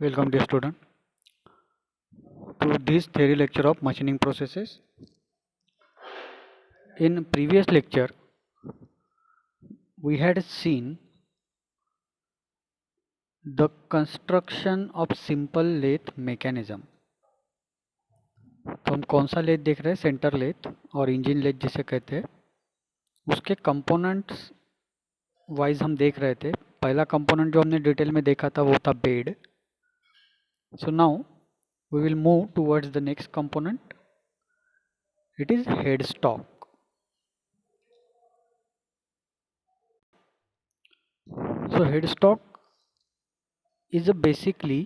Welcome dear student to this theory lecture of machining processes. In previous lecture we had seen the construction of simple lathe mechanism. तो हम कौन सा lathe देख रहे हैं? Centre lathe और engine lathe जिसे कहते हैं, उसके कंपोनेंट्स वाइज हम देख रहे थे। पहला कंपोनेंट जो हमने डिटेल में देखा था वो था bed. So now we will move towards the next component. It is headstock. So headstock is basically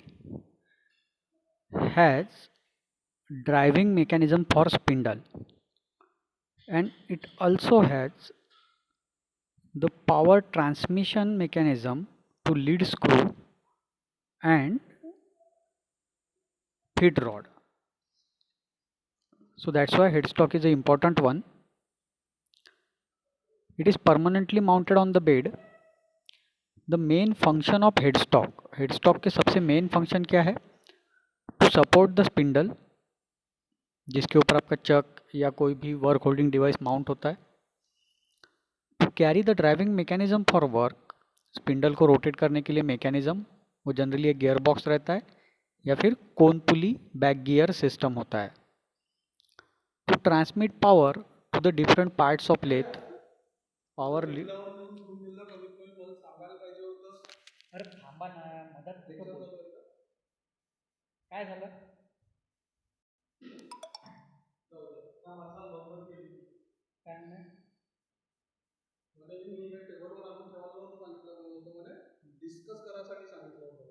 has driving mechanism for spindle, and it also has the power transmission mechanism to lead screw and feed rod. So that's why headstock is an important one. It is permanently mounted on the bed. The main function of headstock के सबसे main function क्या है? To support the spindle, जिसके ऊपर आपका चक या कोई भी वर्क होल्डिंग डिवाइस माउंट होता है. To carry the driving mechanism for work, spindle को रोटेट करने के लिए मैकेनिज्म, वो जनरली एक गियर बॉक्स रहता है या फिर cone pulley back gear system होता है. To transmit power to the different parts of lathe, power अरे थांबा ना, मदत काय झालं? काय नाही. डिस्कस करायसाठी सांगितलं होतं.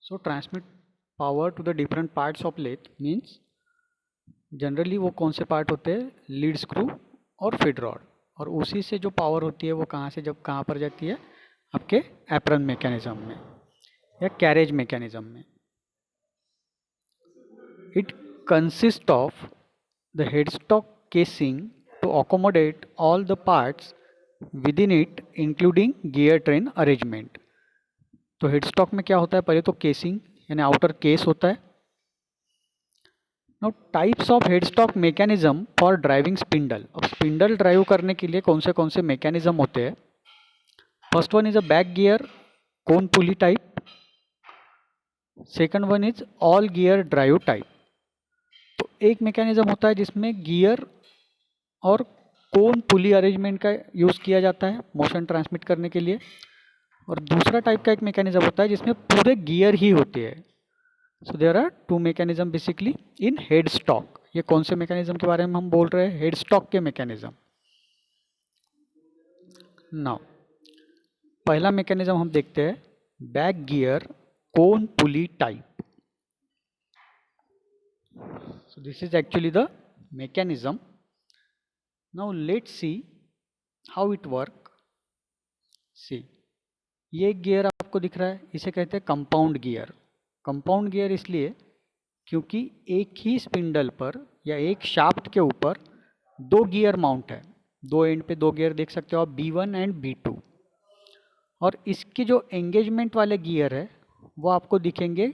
So transmit power to the different parts of lathe means generally वो कौन से पार्ट होते हैं? लीड स्क्रू और फीड रॉड. और उसी से जो पावर होती है वो कहाँ से जब कहाँ पर जाती है? आपके एप्रन मैकेनिज्म में या कैरेज मैकेनिज्म में. It consist of the headstock casing to accommodate all the parts within it including gear train arrangement. तो हेडस्टॉक में क्या होता है? पहले तो केसिंग यानी आउटर केस होता है. Now types of headstock mechanism for driving spindle. अब स्पिंडल ड्राइव करने के लिए कौन से मैकेनिज्म होते हैं? First one is a back gear cone pulley type. Second one is all gear drive type. तो एक मैकेनिज्म होता है जिसमें गियर और कोन पुली अरेंजमेंट का यूज़ किया जाता है मोशन ट्रांसमिट करने के लिए. और दूसरा टाइप का एक मैकेनिज्म होता है जिसमें पूरे गियर ही होते हैं. So there are two mechanism basically in headstock. ये कौन से मैकेनिज्म के बारे में हम बोल रहे हैं? हेडस्टॉक के मैकेनिज्म. नाउ पहला मैकेनिज्म हम देखते हैं, back gear cone pulley type. So this is actually the mechanism. Now let's see how it work. See, ये गियर आपको दिख रहा है, इसे कहते हैं कंपाउंड गियर. कंपाउंड गियर इसलिए क्योंकि एक ही स्पिंडल पर या एक शाफ्ट के ऊपर दो गियर माउंट है. दो एंड पे दो गियर देख सकते हो आप, B1 एंड B2. और इसके जो एंगेजमेंट वाले गियर है वो आपको दिखेंगे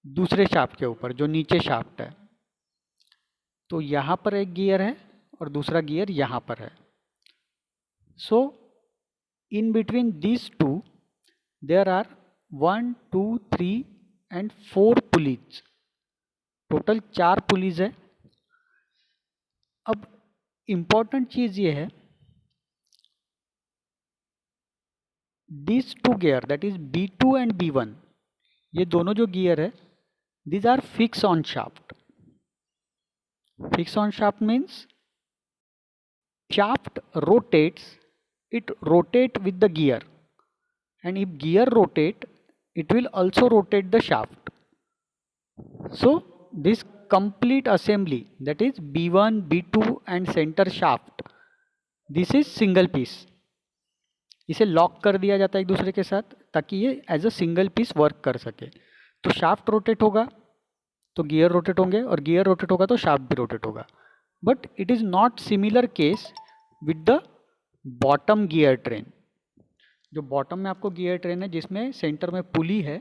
दूसरे शाफ्ट के ऊपर, जो नीचे शाफ्ट है. तो यहाँ पर एक गियर है और दूसरा गियर यहाँ पर है. So in between this two there are 1, 2, 3 and 4 pulleys. Total 4 pulleys है. अब इम्पॉर्टेंट चीज ये है, this two gear that is B2 and B1, ये दोनों जो गियर है these are fixed on shaft. Fixed on shaft means shaft rotates, it rotate with the gear, and if gear rotate it will also rotate the shaft. So this complete assembly, that is B1, B2 and center shaft, this is single piece. इसे lock कर दिया जाता है एक दूसरे के साथ ताकि ये as a single piece work कर सके. तो शाफ्ट रोटेट होगा तो गियर रोटेट होंगे, और गियर रोटेट होगा तो शाफ्ट भी रोटेट होगा. But it is not similar case with the bottom gear train. जो बॉटम में आपको गियर ट्रेन है जिसमें सेंटर में पुली है,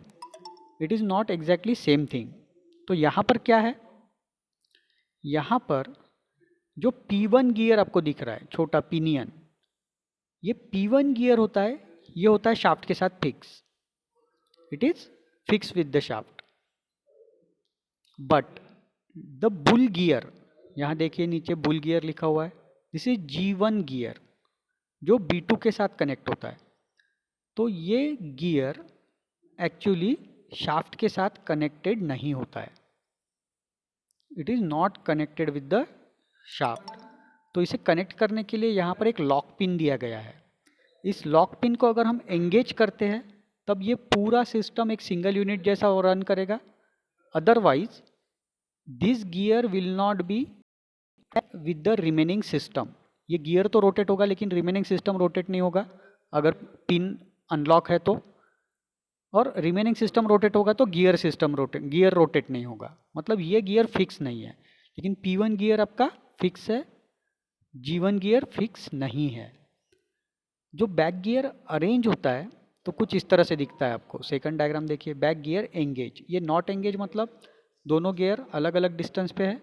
it is not exactly same thing. तो यहाँ पर क्या है, यहाँ पर जो P1 गियर आपको दिख रहा है, छोटा पिनियन, ये P1 गियर होता है, ये होता है शाफ्ट के साथ fix, it is fix with the shaft. But the bull gear, यहाँ देखिए नीचे बुल गियर लिखा हुआ है, दिस इज G1 गियर जो B2 के साथ कनेक्ट होता है। तो ये गियर एक्चुअली शाफ्ट के साथ कनेक्टेड नहीं होता है, it is not connected with the shaft. तो इसे कनेक्ट करने के लिए यहाँ पर एक लॉक पिन दिया गया है। इस लॉक पिन को अगर हम एंगेज करते हैं तब ये पूरा सिस्टम एक सिंगल यूनिट जैसा रन करेगा, otherwise this gear will not be with the remaining system. ये गियर तो रोटेट होगा लेकिन रिमेनिंग सिस्टम रोटेट नहीं होगा अगर पिन अनलॉक है तो, और रिमेनिंग सिस्टम रोटेट होगा तो गियर रोटेट नहीं होगा, मतलब ये गियर फिक्स नहीं है। लेकिन P1 गियर आपका फिक्स है, G1 गियर फिक्स नहीं है। जो बैक गियर अरेंज होता है तो कुछ इस तरह से दिखता है आपको। सेकंड डायग्राम देखिए, बैक गियर एंगेज, ये नॉट एंगेज मतलब दोनों गियर अलग अलग डिस्टेंस पे है,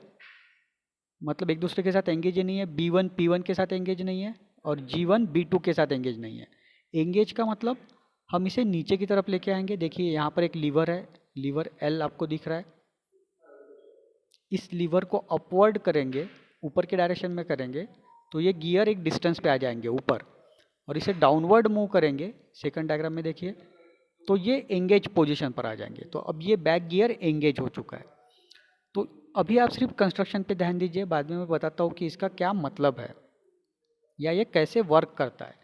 मतलब एक दूसरे के साथ एंगेज ही नहीं है। B1 P1 के साथ एंगेज नहीं है और G1 B2 के साथ एंगेज नहीं है। एंगेज का मतलब हम इसे नीचे की तरफ लेके आएंगे। देखिए यहाँ पर एक लीवर है, लीवर L आपको दिख रहा है, इस लीवर को अपवर्ड करेंगे, ऊपर के डायरेक्शन में करेंगे तो ये गियर एक डिस्टेंस पे आ जाएंगे ऊपर, और इसे डाउनवर्ड मूव करेंगे, सेकंड डायग्राम में देखिए, तो ये एंगेज पोजीशन पर आ जाएंगे। तो अब ये बैक गियर एंगेज हो चुका है। तो अभी आप सिर्फ कंस्ट्रक्शन पे ध्यान दीजिए, बाद में मैं बताता हूँ कि इसका क्या मतलब है या ये कैसे वर्क करता है,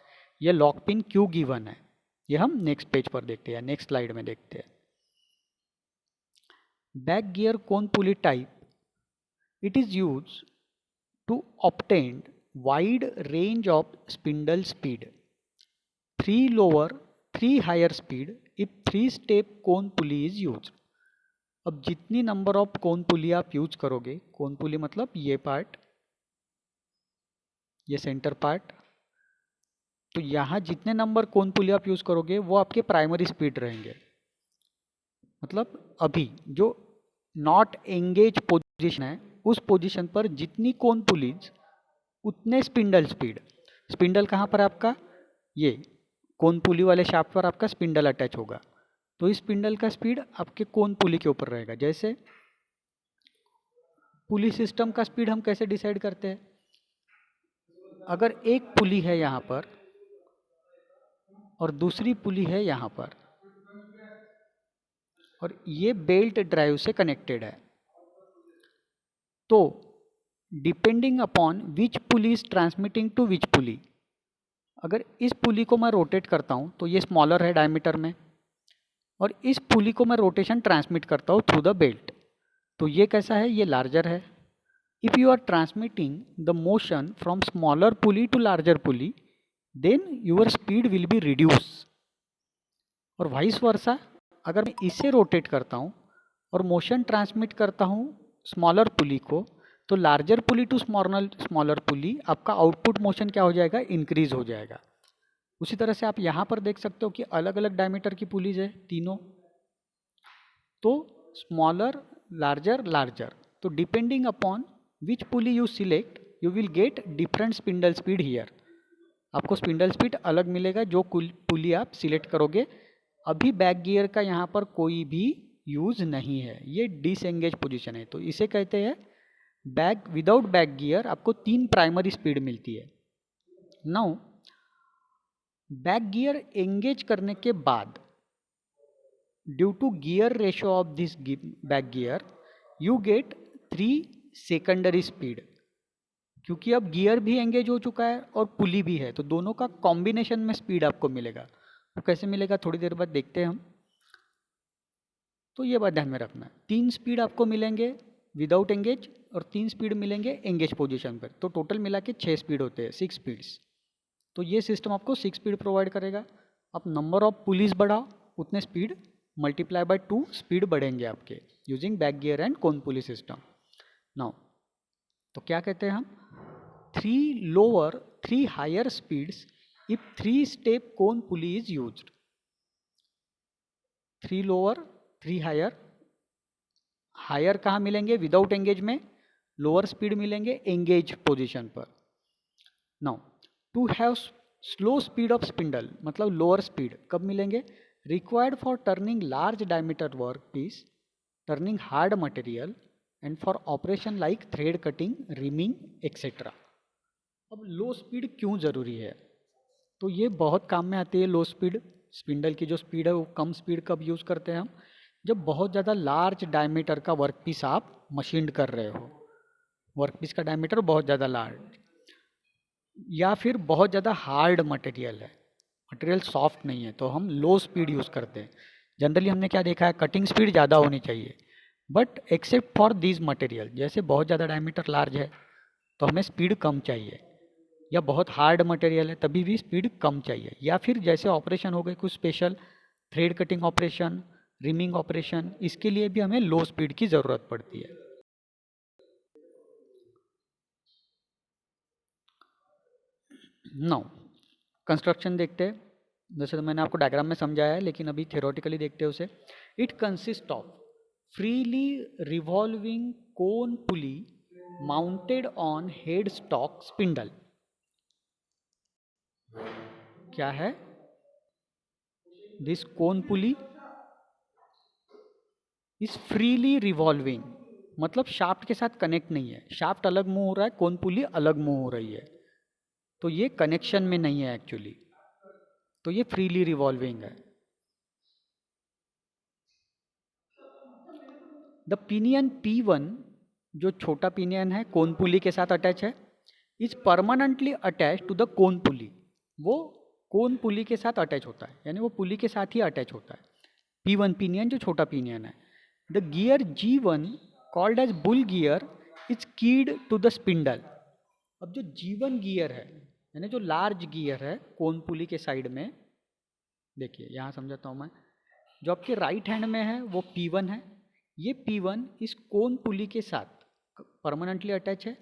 ये लॉक पिन क्यों गिवन है, ये हम नेक्स्ट पेज पर देखते हैं, नेक्स्ट स्लाइड में देखते हैं। Back gear cone pulley type, it is used to obtain wide range of spindle speed, 3 lower 3 higher speed if 3 step cone pulley is used। अब जितनी नंबर ऑफ कोन पुली आप use करोगे, कोन पुली मतलब ये पार्ट, ये सेंटर पार्ट, तो यहाँ जितने नंबर कोन पुली आप यूज करोगे वो आपके प्राइमरी स्पीड रहेंगे। मतलब अभी जो नॉट एंगेज पोजीशन है उस पोजीशन पर जितनी कोन पुलीज उतने स्पिंडल स्पीड। स्पिंडल कहाँ पर आपका, ये कोन पुली वाले शाफ्ट पर आपका स्पिंडल अटैच होगा, तो इस स्पिंडल का स्पीड आपके कोन पुली के ऊपर रहेगा। जैसे पुली सिस्टम का स्पीड हम कैसे डिसाइड करते हैं, अगर एक पुली है यहाँ पर और दूसरी पुली है यहाँ पर और ये बेल्ट ड्राइव से कनेक्टेड है, तो depending upon which pulley is transmitting to which pulley, अगर इस पुली को मैं रोटेट करता हूँ तो ये स्मॉलर है डायमीटर में, और इस पुली को मैं रोटेशन ट्रांसमिट करता हूँ थ्रू द बेल्ट, तो ये कैसा है, ये लार्जर है। If you are transmitting the motion from smaller pulley to larger pulley then your speed will be reduce, और वाइस वर्सा, अगर मैं इसे रोटेट करता हूँ और मोशन ट्रांसमिट करता हूँ स्मॉलर पुली को, तो लार्जर पुली टू स्मॉलर पुली आपका आउटपुट मोशन क्या हो जाएगा, इंक्रीज हो जाएगा। उसी तरह से आप यहाँ पर देख सकते हो कि अलग अलग डायमीटर की पुलीज है तीनों, तो स्मॉलर लार्जर लार्जर, तो depending upon which pulley you select you will get different spindle speed here. आपको स्पिंडल स्पीड अलग मिलेगा जो पुली आप सिलेक्ट करोगे। अभी बैक गियर का यहाँ पर कोई भी यूज नहीं है, ये डिसएंगेज पोजीशन है, तो इसे कहते हैं बैक विदाउट बैक गियर आपको 3 प्राइमरी स्पीड मिलती है। नाउ बैक गियर एंगेज करने के बाद due to gear ratio of this back gear you get 3 secondary speed, क्योंकि अब गियर भी एंगेज हो चुका है और पुली भी है, तो दोनों का कॉम्बिनेशन में स्पीड आपको मिलेगा। तो कैसे मिलेगा थोड़ी देर बाद देखते हैं हम। तो ये बात ध्यान में रखना, 3 स्पीड आपको मिलेंगे विदाउट एंगेज और 3 स्पीड मिलेंगे एंगेज पोजीशन पर, तो टोटल मिला के 6 स्पीड होते हैं, 6 स्पीड्स। तो ये सिस्टम आपको 6 स्पीड प्रोवाइड करेगा। आप नंबर ऑफ पुलिस बढ़ाओ उतने स्पीड मल्टीप्लाई बाय 2 स्पीड बढ़ेंगे आपके using back gear and cone pulley system. Now तो क्या कहते हैं हम, 3 lower 3 higher speeds if 3-step cone pulley is used. 3 lower 3 higher. Higher कहाँ मिलेंगे? विदाउट एंगेज में. लोअर स्पीड मिलेंगे एंगेज पोजीशन पर. Now to have slow speed of spindle मतलब लोअर स्पीड कब मिलेंगे? Required for turning large diameter work piece, turning hard material and for operation like thread cutting, reaming etcetera. अब low speed क्यों ज़रूरी है? तो ये बहुत काम में आती है लो स्पीड. स्पिंडल की जो स्पीड है वो कम स्पीड कब यूज़ करते हैं हम? जब बहुत ज़्यादा लार्ज डायमीटर का वर्क पीस आप मशीन्ड कर रहे हो, वर्क पीस का डायमीटर बहुत ज़्यादा लार्ज, या फिर बहुत ज़्यादा हार्ड मटेरियल है, मटेरियल सॉफ्ट नहीं है, तो हम लो स्पीड यूज़ करते हैं. जनरली हमने क्या देखा है? कटिंग स्पीड ज़्यादा होनी चाहिए, but except for this material, जैसे बहुत ज़्यादा डायमीटर लार्ज है तो हमें स्पीड कम चाहिए, या बहुत हार्ड मटेरियल है तभी भी स्पीड कम चाहिए, या फिर जैसे ऑपरेशन हो गए कुछ special thread cutting operation, rhyming operation, इसके लिए भी हमें लो स्पीड की ज़रूरत पड़ती है. नाउ कंस्ट्रक्शन देखते हैं. वैसे तो मैंने आपको डायग्राम में समझाया है, लेकिन अभी थ्योरेटिकली देखते हैं उसे. It consist of freely revolving cone pulley mounted on head stock spindle. क्या है? This cone pulley is freely revolving, मतलब शाफ्ट के साथ कनेक्ट नहीं है. शाफ्ट अलग मूव हो रहा है, कोन पुली अलग मूव हो रही है, तो ये कनेक्शन में नहीं है एक्चुअली, तो ये फ्रीली रिवॉल्विंग है. द पिनियन P1 जो छोटा पिनियन है कोन पुली के साथ अटैच है, is permanently attach to the cone pulley. वो कोन पुली के साथ अटैच होता है, यानी वो पुली के साथ ही अटैच होता है. P1 पिनियन जो छोटा पिनियन है. The gear G1 called as bull gear is keyed to the spindle. अब जो G1 गियर है, यानी जो लार्ज गियर है कोन पुली के साइड में, देखिए यहाँ समझाता हूँ मैं. जो आपके राइट हैंड में है वो P1 है. ये P1 इस कोन पुली के साथ परमानेंटली अटैच है.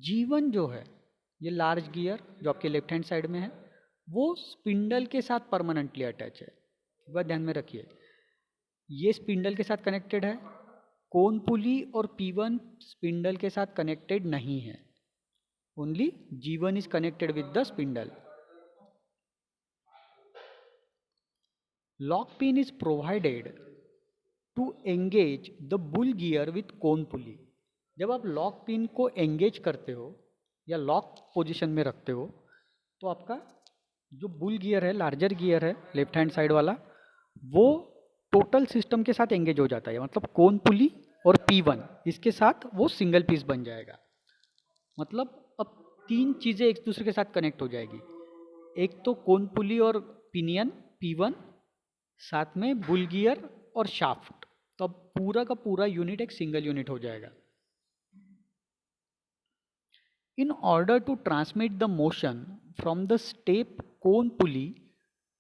G1 जो है, ये लार्ज गियर जो आपके लेफ्ट हैंड साइड में है, वो स्पिंडल के साथ परमानेंटली अटैच है. एक बात ध्यान में रखिए, ये स्पिंडल के साथ कनेक्टेड है. कोन पुली और P1 स्पिंडल के साथ कनेक्टेड नहीं है. Only G1 is connected with the spindle. Lock pin is provided to engage the bull gear with cone pulley. जब आप लॉक पिन को एंगेज करते हो या लॉक पोजीशन में रखते हो, तो आपका जो बुल गियर है, लार्जर गियर है लेफ्ट हैंड साइड वाला, वो टोटल सिस्टम के साथ एंगेज हो जाता है. मतलब कोन पुली और P1 इसके साथ वो सिंगल पीस बन जाएगा. मतलब अब तीन चीज़ें एक दूसरे के साथ कनेक्ट हो जाएगी. एक तो कोन पुली और पिनियन P1, साथ में बुल गियर और शाफ्ट, तो अब पूरा का पूरा यूनिट एक सिंगल यूनिट हो जाएगा. In order to transmit the motion from the step cone pulley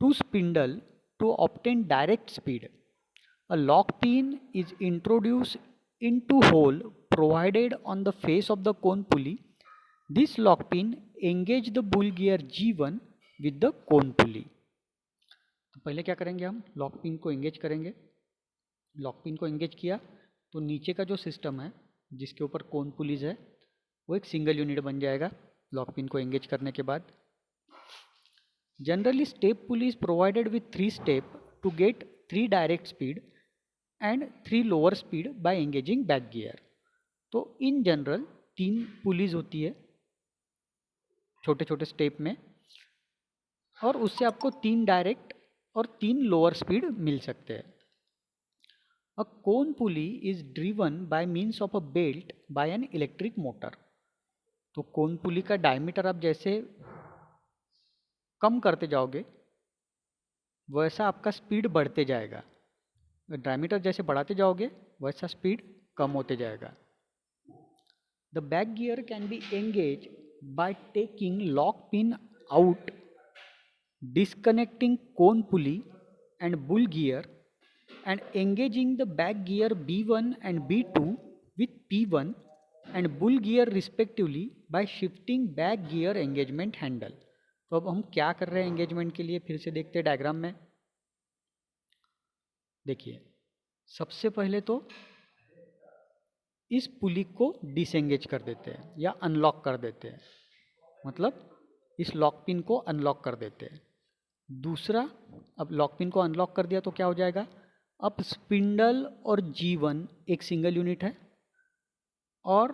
to spindle to obtain direct speed, a lock pin is introduced into hole provided on the face of the cone pulley. This lock pin engage the bull gear G1 with the cone pulley. तो पहले क्या करेंगे? हम lock pin को engage करेंगे. Lock pin को engage किया तो नीचे का जो सिस्टम है जिसके ऊपर कोन पुलीज है, वो एक सिंगल यूनिट बन जाएगा लॉक पिन को एंगेज करने के बाद. Generally step pulley is provided with 3 step to get 3 direct speed and 3 lower speed by engaging back gear. तो इन जनरल 3 पुलीज होती है छोटे छोटे स्टेप में, और उससे आपको 3 डायरेक्ट और 3 लोअर स्पीड मिल सकते हैं. A cone pulley is driven by means of a belt by an electric motor. तो कोन पुली का डायमीटर आप जैसे कम करते जाओगे वैसा आपका स्पीड बढ़ते जाएगा. डायमीटर जैसे बढ़ाते जाओगे वैसा स्पीड कम होते जाएगा. The back gear can be engage by taking log pin out, disconnecting cone pulley and bull gear and engaging the back gear B1 and B2 with P1 and bull gear respectively by shifting back gear engagement handle. तो अब हम क्या कर रहे हैं engagement के लिए, फिर से देखते हैं डायग्राम में। देखिए, सबसे पहले तो इस पुली को डिसएंगेज कर देते हैं या अनलॉक कर देते हैं, मतलब इस लॉक पिन को अनलॉक कर देते हैं। दूसरा, अब लॉक पिन को अनलॉक कर दिया तो क्या हो जाएगा, अब स्पिंडल और G1 एक सिंगल यूनिट है और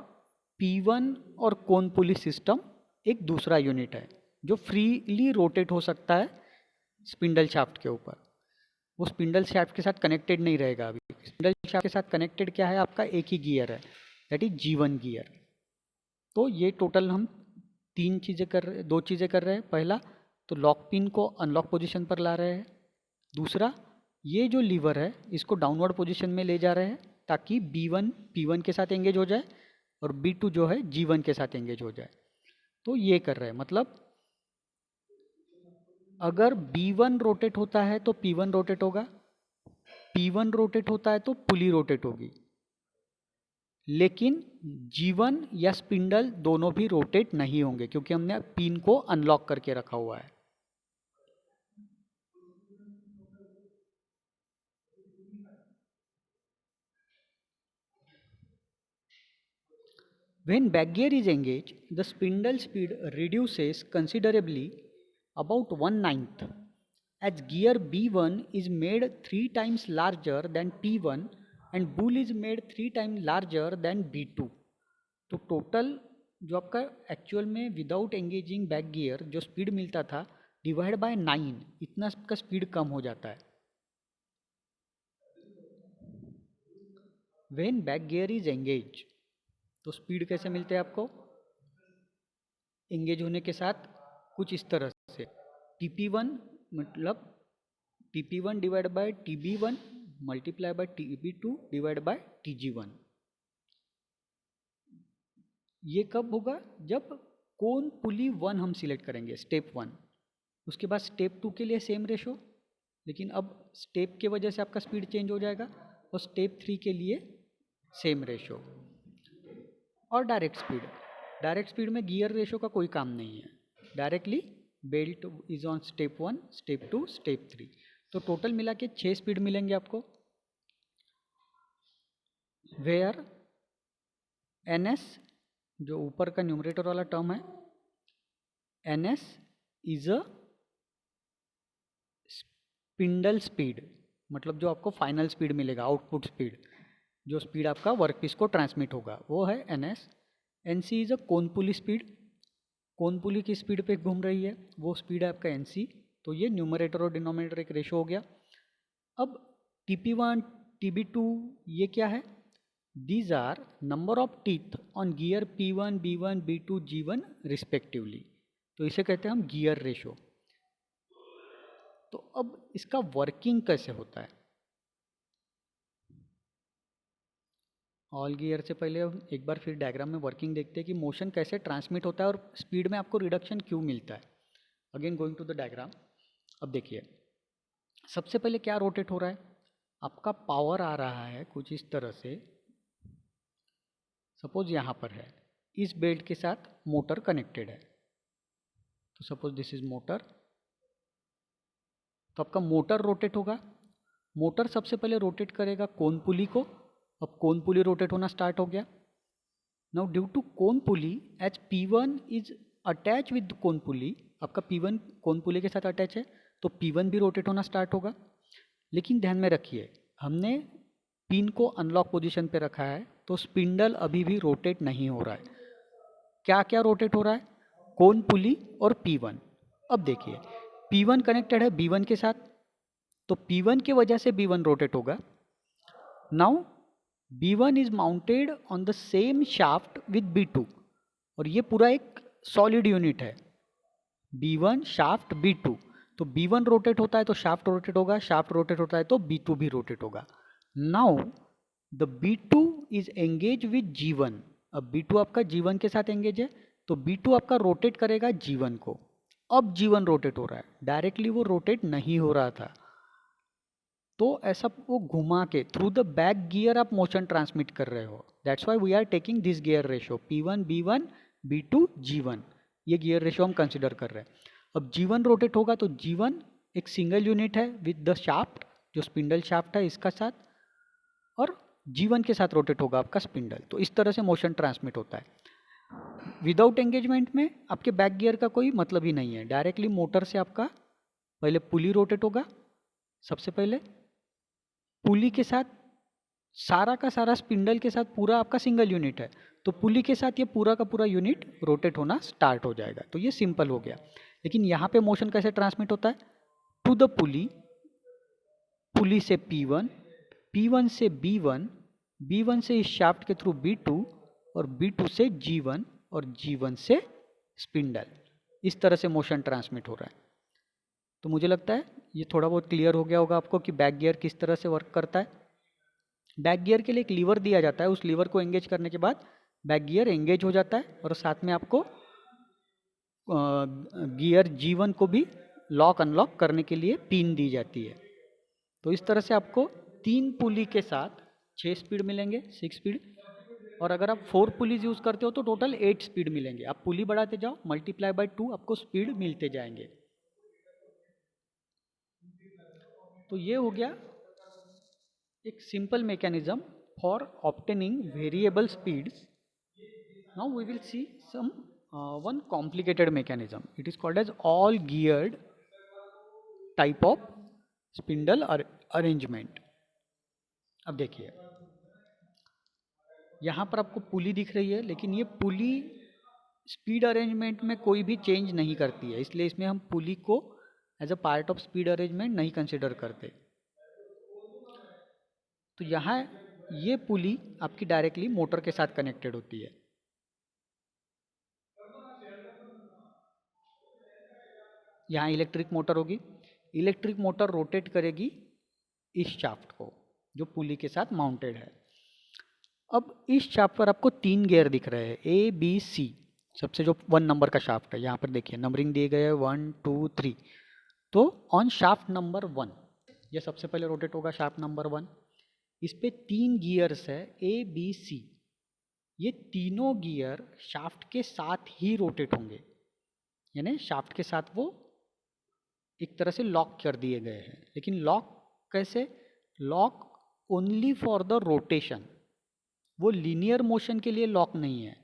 P1 और कोन पुली सिस्टम एक दूसरा यूनिट है जो फ्रीली रोटेट हो सकता है स्पिंडल शाफ्ट के ऊपर। वो स्पिंडल शाफ्ट के साथ कनेक्टेड नहीं रहेगा। अभी स्पिंडल शाफ्ट के साथ कनेक्टेड क्या है, आपका एक ही गियर है, दैट इज G1 गियर। तो ये टोटल हम दो चीज़ें कर रहे हैं। पहला तो लॉक पिन को अनलॉक पोजीशन पर ला रहे हैं। दूसरा, ये जो लीवर है इसको डाउनवर्ड पोजीशन में ले जा रहे हैं ताकि B1 P1 के साथ एंगेज हो जाए और B2 जो है G1 के साथ एंगेज हो जाए। तो ये कर रहे हैं, मतलब अगर B1 रोटेट होता है तो P1 रोटेट होगा, P1 रोटेट होता है तो पुली रोटेट होगी, लेकिन G1 या स्पिंडल दोनों भी रोटेट नहीं होंगे क्योंकि हमने पिन को अनलॉक करके रखा हुआ है। When back gear is engaged, the spindle speed reduces considerably, about 1/9, as gear B1 is made 3 times larger than P1 and bull is made 3 times larger than B2। तो टोटल जो आपका actual में without engaging back gear जो speed मिलता था divide by 9, इतना का speed कम हो जाता है। When back gear is engage, तो स्पीड कैसे मिलते हैं आपको, एंगेज होने के साथ कुछ इस तरह से, TP1 मतलब TP1 divide by TB1 multiply by TB2 divide by TG1। ये कब होगा, जब कोन पुली 1 हम सिलेक्ट करेंगे, स्टेप 1। उसके बाद स्टेप 2 के लिए सेम रेशो, लेकिन अब स्टेप के वजह से आपका स्पीड चेंज हो जाएगा, और स्टेप 3 के लिए सेम रेशो। और डायरेक्ट स्पीड में गियर रेशो का कोई काम नहीं है, directly belt is on step 1, step 2, step 3। तो टोटल मिला के 6 स्पीड मिलेंगे आपको, वेयर NS जो ऊपर का न्यूमरेटर वाला टर्म है, NS is a spindle speed, मतलब जो आपको फाइनल स्पीड मिलेगा, आउटपुट स्पीड, जो स्पीड आपका वर्कपीस को ट्रांसमिट होगा वो है NS। NC is a cone pulley speed, cone pulley की स्पीड पे घूम रही है वो स्पीड है आपका NC। तो ये न्यूमरेटर और डिनोमिनेटर एक रेशो हो गया। अब TP1 TB2 ये क्या है, These are number of teeth on gear P1 B1 B2 G1 respectively. तो इसे कहते हैं हम गियर रेशो। तो अब इसका वर्किंग कैसे होता है, ऑल गियर से पहले हम एक बार फिर डायग्राम में वर्किंग देखते हैं कि मोशन कैसे ट्रांसमिट होता है और स्पीड में आपको रिडक्शन क्यों मिलता है। Again going to the diagram. अब देखिए, सबसे पहले क्या रोटेट हो रहा है, आपका पावर आ रहा है कुछ इस तरह से, सपोज यहाँ पर है, इस बेल्ट के साथ मोटर कनेक्टेड है, तो सपोज दिस इज मोटर। तो आपका मोटर रोटेट होगा, मोटर सबसे पहले रोटेट करेगा कोन पुली को। अब कोन पुली रोटेट होना स्टार्ट हो गया। Now due to cone pulley as P1 is attach with cone pulley, आपका P1 कोन पुली के साथ अटैच है तो P1 भी रोटेट होना स्टार्ट होगा। लेकिन ध्यान में रखिए, हमने पिन को अनलॉक पोजीशन पे रखा है तो स्पिंडल अभी भी रोटेट नहीं हो रहा है। क्या क्या रोटेट हो रहा है, कोन पुली और P1। अब देखिए, P1 कनेक्टेड है B1 के साथ, तो P1 की वजह से B1 रोटेट होगा। Now B1 is mounted on the same shaft with B2, और ये पूरा एक सॉलिड यूनिट है, B1 शाफ्ट B2। तो B1 रोटेट होता है तो शाफ्ट रोटेट होगा, शाफ्ट रोटेट होता है तो B2 भी रोटेट होगा। Now the B2 is engage with G1। अब B2 आपका G1 के साथ एंगेज है तो B2 आपका रोटेट करेगा G1 को। अब G1 रोटेट हो रहा है, डायरेक्टली वो रोटेट नहीं हो रहा था, तो ऐसा वो घुमा के थ्रू द बैक गियर आप मोशन ट्रांसमिट कर रहे हो। That's why we are taking this gear ratio P1 B1 B2 G1, ये गियर रेशो हम कंसिडर कर रहे हैं। अब G1 रोटेट होगा तो G1 एक सिंगल यूनिट है विद द शाफ्ट, जो स्पिंडल शाफ्ट है इसका साथ, और G1 के साथ रोटेट होगा आपका स्पिंडल। तो इस तरह से मोशन ट्रांसमिट होता है। विदाउट एंगेजमेंट में आपके बैक गियर का कोई मतलब ही नहीं है। डायरेक्टली मोटर से आपका पहले पुली रोटेट होगा, सबसे पहले पुली के साथ सारा का सारा स्पिंडल के साथ पूरा आपका सिंगल यूनिट है, तो पुली के साथ ये पूरा का पूरा यूनिट रोटेट होना स्टार्ट हो जाएगा। तो ये सिंपल हो गया। लेकिन यहाँ पे मोशन कैसे ट्रांसमिट होता है? टू द पुली, पुली से P1, P1 से B1, B1 से इस शाफ्ट के थ्रू B2, और B2 से G1, और G1 से स्पिंडल। इस तरह से मोशन ट्रांसमिट हो रहा है। तो मुझे लगता है ये थोड़ा बहुत क्लियर हो गया होगा आपको कि बैक गियर किस तरह से वर्क करता है। बैक गियर के लिए एक लीवर दिया जाता है, उस लीवर को एंगेज करने के बाद बैक गियर एंगेज हो जाता है, और साथ में आपको गियर G1 को भी लॉक अनलॉक करने के लिए पिन दी जाती है। तो इस तरह से आपको 3 पुली के साथ 6 स्पीड मिलेंगे, 6 स्पीड। और अगर आप 4 पुलीज यूज़ करते हो तो टोटल 8 स्पीड मिलेंगे। आप पुली बढ़ाते जाओ, मल्टीप्लाई बाय 2, आपको स्पीड मिलते जाएंगे। तो ये हो गया एक simple mechanism for obtaining variable speeds. Now we will see some one complicated mechanism. It is called as all geared type of spindle arrangement. अब देखिए यहाँ पर आपको पुली दिख रही है, लेकिन ये पुली स्पीड अरेंजमेंट में कोई भी चेंज नहीं करती है, इसलिए इसमें हम पुली को as a part of speed arrangement नहीं कंसिडर करते। तो यहाँ ये पुली आपकी डायरेक्टली मोटर के साथ कनेक्टेड होती है। यहाँ इलेक्ट्रिक मोटर होगी, इलेक्ट्रिक मोटर रोटेट करेगी इस शाफ्ट को जो पुली के साथ माउंटेड है। अब इस शाफ्ट पर आपको 3 गियर दिख रहे हैं, A B C। सबसे जो 1 नंबर का शाफ्ट है, यहाँ पर देखिए नंबरिंग दिए गए हैं 1 2 3। तो ऑन शाफ्ट नंबर 1 ये सबसे पहले रोटेट होगा, शाफ्ट नंबर 1। इस पे 3 गियर्स है A B C। ये तीनों गियर शाफ्ट के साथ ही रोटेट होंगे, यानी शाफ्ट के साथ वो एक तरह से लॉक कर दिए गए हैं। लेकिन लॉक कैसे? Lock only for the rotation, वो लीनियर मोशन के लिए लॉक नहीं है।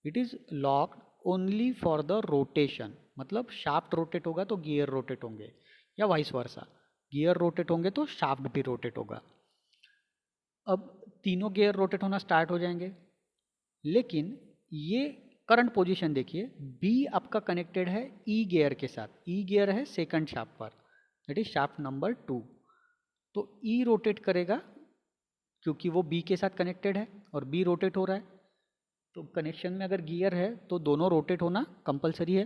It is locked only for the rotation, मतलब शाफ्ट रोटेट होगा तो गियर रोटेट होंगे, या वाइस वर्सा, गियर रोटेट होंगे तो शाफ्ट भी रोटेट होगा। अब तीनों गियर रोटेट होना स्टार्ट हो जाएंगे, लेकिन ये करंट पोजीशन देखिए, बी आपका कनेक्टेड है ई गियर के साथ। ई गियर है सेकंड शाफ्ट पर, दैट इज शाफ्ट नंबर 2। तो ई रोटेट करेगा क्योंकि वो बी के साथ कनेक्टेड है और बी रोटेट हो रहा है। तो कनेक्शन में अगर गियर है तो दोनों रोटेट होना कंपलसरी है।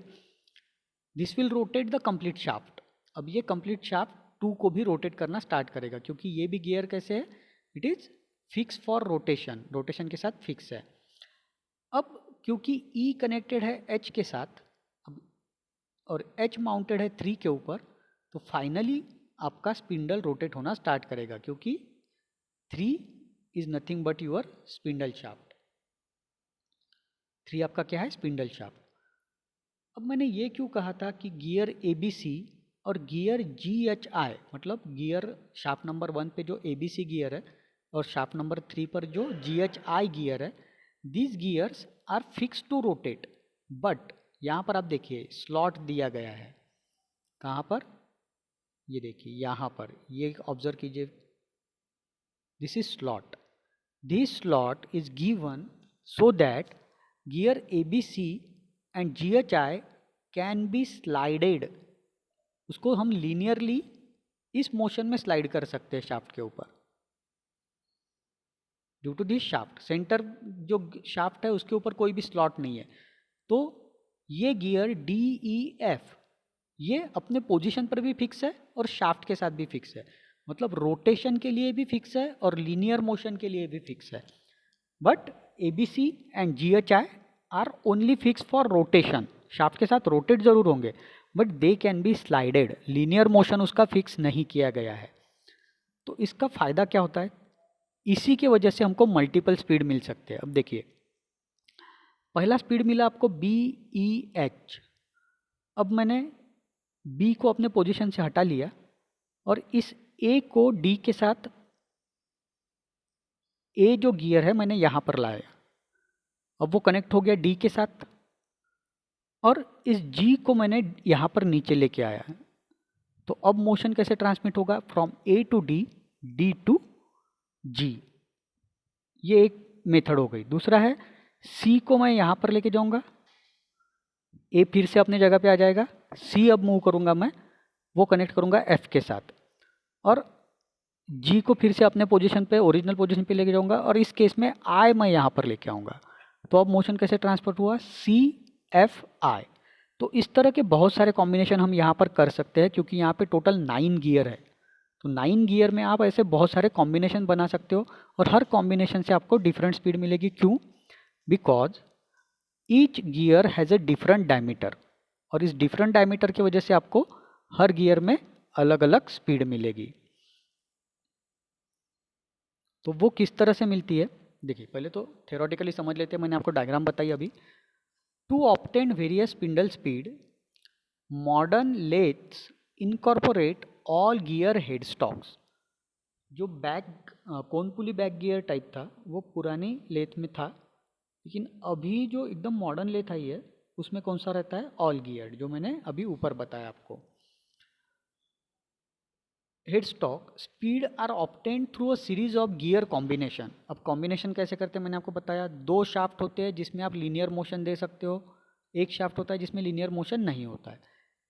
This will rotate the complete shaft. अब ये कंप्लीट शाफ्ट 2 को भी रोटेट करना स्टार्ट करेगा, क्योंकि ये भी गियर कैसे है, it is fix for rotation, rotation के साथ फिक्स है। अब क्योंकि E कनेक्टेड है H के साथ, अब और H माउंटेड है 3 के ऊपर, तो फाइनली आपका स्पिंडल रोटेट होना स्टार्ट करेगा, क्योंकि 3 is nothing but your spindle shaft. 3 आपका क्या है? Spindle shaft. अब मैंने ये क्यों कहा था कि गियर ABC और गियर GHI, मतलब गियर शाफ्ट नंबर 1 पे जो ABC गियर है और शाफ्ट नंबर 3 पर जो GHI गियर है, these gears are fixed to rotate, but यहाँ पर आप देखिए स्लॉट दिया गया है। कहाँ पर? ये देखिए यहाँ पर, ये ऑब्जर्व कीजिए, this is slot. This slot is given so that gear ABC and GHI can be slided. उसको हम लीनियरली इस मोशन में स्लाइड कर सकते हैं शाफ्ट के ऊपर, due to this shaft. Centre जो शाफ्ट है उसके ऊपर कोई भी स्लॉट नहीं है। तो ये गियर DEF ये अपने पोजीशन पर भी फिक्स है और शाफ्ट के साथ भी फिक्स है, मतलब रोटेशन के लिए भी फिक्स है और लीनियर मोशन के लिए भी फिक्स है। But ABC and GHI are only fix for rotation, shaft के साथ रोटेट जरूर होंगे, but they can be slided, linear motion उसका फिक्स नहीं किया गया है। तो इसका फ़ायदा क्या होता है? इसी के वजह से हमको मल्टीपल स्पीड मिल सकते हैं। अब देखिए पहला स्पीड मिला आपको BEH। अब मैंने बी को अपने पोजीशन से हटा लिया और इस ए को डी के साथ, ए जो गियर है मैंने यहाँ पर लाया, अब वो कनेक्ट हो गया डी के साथ, और इस जी को मैंने यहाँ पर नीचे लेके आया। तो अब मोशन कैसे ट्रांसमिट होगा? From A to D, D to G. ये एक मेथड हो गई। दूसरा है सी को मैं यहाँ पर लेके जाऊँगा, ए फिर से अपने जगह पे आ जाएगा, सी अब मूव करूँगा मैं, वो कनेक्ट करूँगा एफ के साथ, और जी को फिर से अपने पोजीशन पे, ओरिजिनल पोजीशन पे लेके जाऊँगा, और इस केस में आई मैं यहाँ पर लेके आऊँगा। तो अब मोशन कैसे ट्रांसफर हुआ? C F I. तो इस तरह के बहुत सारे कॉम्बिनेशन हम यहाँ पर कर सकते हैं, क्योंकि यहाँ पे टोटल 9 गियर है। तो 9 गियर में आप ऐसे बहुत सारे कॉम्बिनेशन बना सकते हो, और हर कॉम्बिनेशन से आपको डिफरेंट स्पीड मिलेगी। क्यों? Because each gear has a different diameter, और इस डिफरेंट डायमीटर की वजह से आपको हर गियर में अलग अलग स्पीड मिलेगी। तो वो किस तरह से मिलती है, देखिए पहले तो थ्योरेटिकली समझ लेते हैं। मैंने आपको डायग्राम बताई अभी। To obtain various spindle speed, modern lathes incorporate all gear head stocks. जो कोनपुली बैक गियर टाइप था वो पुरानी लेथ में था, लेकिन अभी जो एकदम मॉडर्न लेथ आई है उसमें कौन सा रहता है? ऑल गियर्ड, जो मैंने अभी ऊपर बताया आपको। Headstock speed are obtained through a series of gear combination. अब कॉम्बिनेशन कैसे करते हैं मैंने आपको बताया। 2 शाफ्ट होते हैं जिसमें आप लीनियर मोशन दे सकते हो, एक शाफ्ट होता है जिसमें लीनियर मोशन नहीं होता है।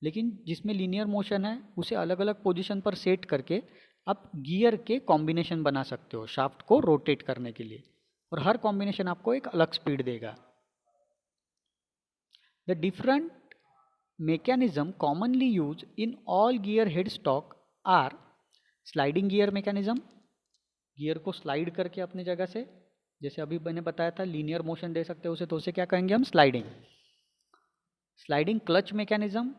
लेकिन जिसमें लीनियर मोशन है उसे अलग अलग पोजीशन पर सेट करके आप गियर के कॉम्बिनेशन बना सकते हो शाफ्ट को रोटेट करने के लिए, और हर कॉम्बिनेशन आपको एक अलग स्पीड देगा। The different mechanism commonly used in all gear headstock are sliding gear mechanism, gear को स्लाइड करके अपनी जगह से, जैसे अभी मैंने बताया था लीनियर मोशन दे सकते हो उसे, तो उसे क्या कहेंगे हम? Sliding. Sliding clutch mechanism,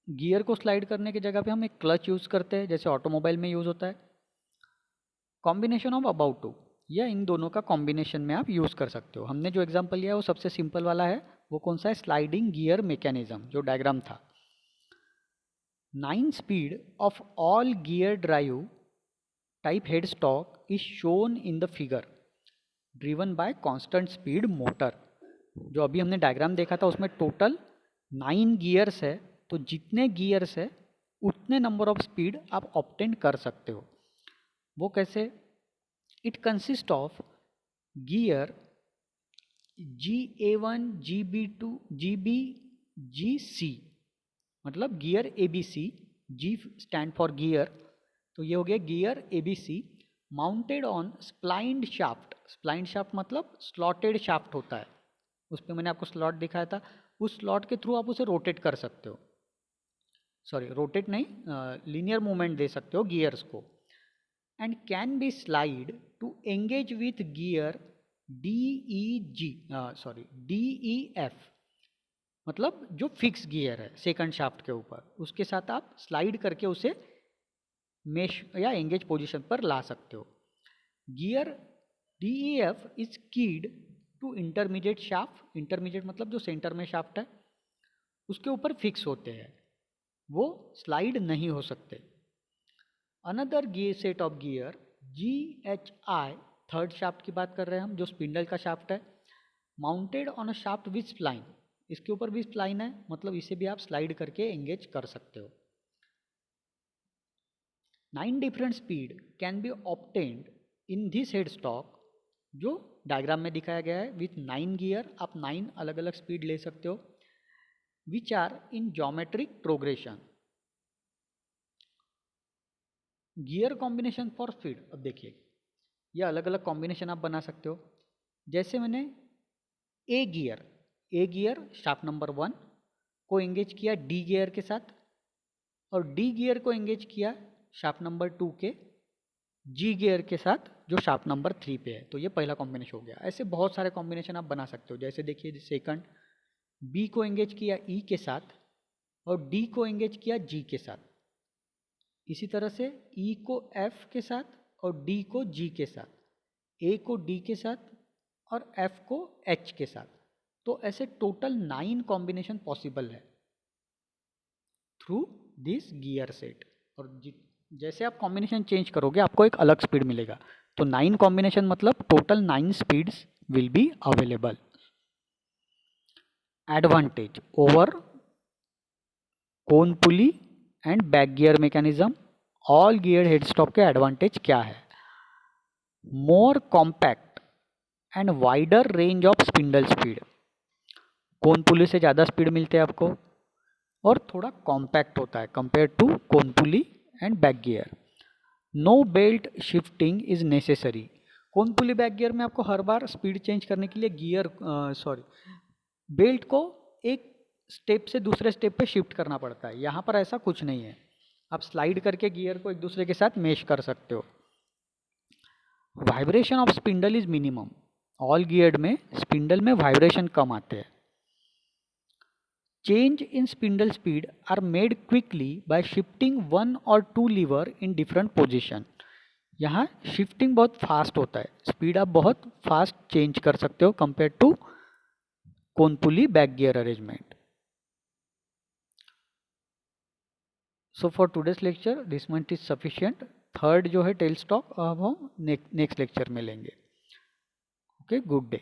gear को स्लाइड करने की जगह पे हम एक क्लच यूज़ करते हैं, जैसे ऑटोमोबाइल में यूज़ होता है। कॉम्बिनेशन ऑफ अबाउट टू, या इन दोनों का कॉम्बिनेशन में आप यूज़ कर सकते हो। हमने जो एग्जाम्पल लिया है वो सबसे सिंपल वाला है। वो कौन सा है? स्लाइडिंग गियर मैकेनिज्म, जो डायग्राम था। 9 speed of all gear drive type headstock is shown in the figure, driven by constant speed motor। जो अभी हमने डायग्राम देखा था उसमें टोटल 9 गियर्स है, तो जितने गियर्स है उतने नंबर ऑफ स्पीड आप ऑब्टेन कर सकते हो। वो कैसे? It consist of gear GA1, GB2, GB, GC, मतलब gear ABC, G stand for gear, तो ये हो गया gear ABC, mounted on splined shaft. Splined shaft मतलब स्लॉटेड शाफ्ट होता है, उस पर मैंने आपको स्लॉट दिखाया था। उस स्लॉट के थ्रू आप उसे रोटेट कर सकते हो, सॉरी रोटेट नहीं, लीनियर मूवमेंट दे सकते हो गियर्स को। And can be slide to engage with gear DEF, मतलब जो फिक्स गियर है सेकंड शाफ्ट के ऊपर, उसके साथ आप स्लाइड करके उसे मेश या एंगेज पोजीशन पर ला सकते हो। Gear DEF is keyed to intermediate shaft. Intermediate मतलब जो सेंटर में शाफ्ट है उसके ऊपर फिक्स होते हैं, वो स्लाइड नहीं हो सकते। Another gear set of gear GHI, third shaft की बात कर रहे हैं हम, जो स्पिंडल का शाफ्ट है, mounted on a shaft with spline. इसके ऊपर भी स्प्लाइन है, मतलब इसे भी आप स्लाइड करके एंगेज कर सकते हो। 9 different speed can be obtained in this head stock, जो डायग्राम में दिखाया गया है। विथ 9 गियर आप 9 अलग अलग स्पीड ले सकते हो, which are in geometric progression. Gear combination for speed, अब देखिए ये अलग अलग कॉम्बिनेशन आप बना सकते हो। जैसे मैंने ए गियर शाफ्ट नंबर 1 को एंगेज किया डी गियर के साथ, और डी गियर को एंगेज किया शाफ्ट नंबर 2 के जी गियर के साथ जो शाफ्ट नंबर 3 पे है, तो ये पहला कॉम्बिनेशन हो गया। ऐसे बहुत सारे कॉम्बिनेशन आप बना सकते हो। जैसे देखिए सेकंड, बी को एंगेज किया ई के साथ और डी को एंगेज किया जी के साथ। इसी तरह से ई को एफ के साथ और डी को जी के साथ, ए को डी के साथ और एफ को एच के साथ। तो ऐसे टोटल 9 कॉम्बिनेशन पॉसिबल है थ्रू दिस गियर सेट। और जैसे आप कॉम्बिनेशन चेंज करोगे आपको एक अलग स्पीड मिलेगा। तो 9 कॉम्बिनेशन मतलब total 9 speeds will be available. Advantage over cone pulley and back gear mechanism. All gear head stock के एडवांटेज क्या है? More compact and wider range of spindle speed. Cone pulley से ज़्यादा स्पीड मिलते हैं आपको और थोड़ा कॉम्पैक्ट होता है compare to cone pulley and back gear. No belt shifting is necessary. Cone pulley back gear में आपको हर बार स्पीड चेंज करने के लिए बेल्ट को एक स्टेप से दूसरे स्टेप पे शिफ्ट करना पड़ता है। यहाँ पर ऐसा कुछ नहीं है, आप स्लाइड करके गियर को एक दूसरे के साथ मेश कर सकते हो। Vibration of spindle is minimum. All geared में स्पिंडल में वाइब्रेशन कम आते हैं। Change in spindle speed are made quickly by shifting 1 और 2 लीवर इन डिफरेंट पोजिशन। यहाँ शिफ्टिंग बहुत फास्ट होता है, स्पीड आप बहुत फास्ट चेंज कर सकते हो compare to cone pulley back gear arrangement. So for today's lecture this much is sufficient. Third जो है टेल स्टॉक अब हम नेक्स्ट लेक्चर में लेंगे। Okay, good day.